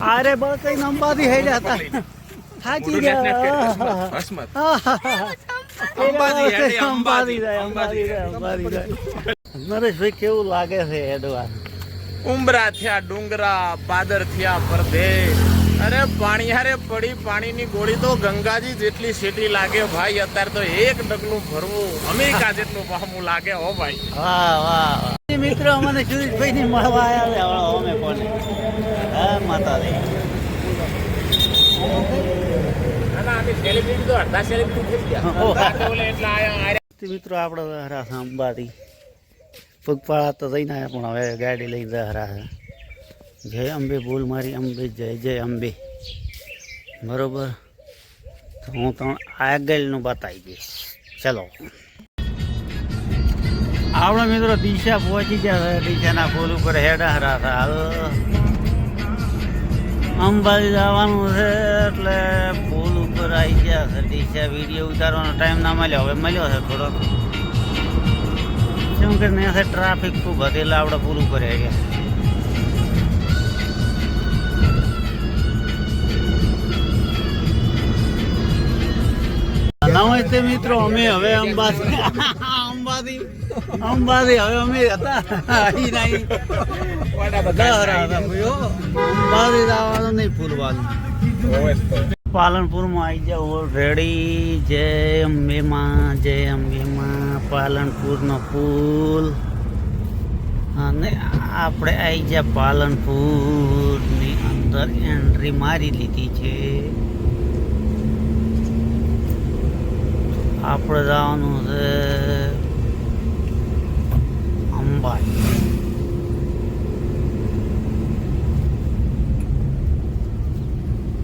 अरे बस कहीं अंबादी है जाता हाजी नरेश भाई केवू लागे છે એડવાન ઉમરા થયા ડુંગરા પાદર થયા પરદેશ અરે પાણીયારે પડી પાણીની ગોળી તો ગંગાજી જેટલી સીટી લાગે ભાઈ અત્યારે તો એક ડગલું ભરવું અમેરિકા જેટલું પામું લાગે હો ભાઈ વાહ વાહ મિત્રો મને સુરેશભાઈ ની મળવા આવ્યા અમે કોને હા માતાજી મિત્રો આપડે અંબાજી પગપાળા તો જઈને આવ્યા પણ હવે ગાડી લઈને જહરા છે જય અંબે બોલ મારી અંબે જય જય અંબે બરોબર તો હું તમને આગળનું બતાવી દઈશ ચલો આપણા મિત્રો દિશા પહોંચી ગયા છે દિશાના પુલ ઉપર હેડા હરા હતા હાલ અંબાજી જવાનું છે એટલે પુલ ઉપર આવી ગયા છે દિશા વિડીયો ઉતારવાનો ટાઈમ ના મળ્યો હવે મળ્યો છે થોડોક શું કે ત્યાં ટ્રાફિક ખૂબ હતી એટલે આપણે પુલ ઉપર આવી ગયા નમસ્તે મિત્રો અમે હવે અંબાજી હવે અમે હતા અંબાજી જવાનું નહીં ફૂલવાનું પાલનપુરમાં આવી જાવ ઓલરેડી જય અંબે માં પાલનપુરનો પુલ અને આપણે આવી ગયા પાલનપુરની અંદર એન્ટ્રી મારી લીધી છે આપણે જવાનું છે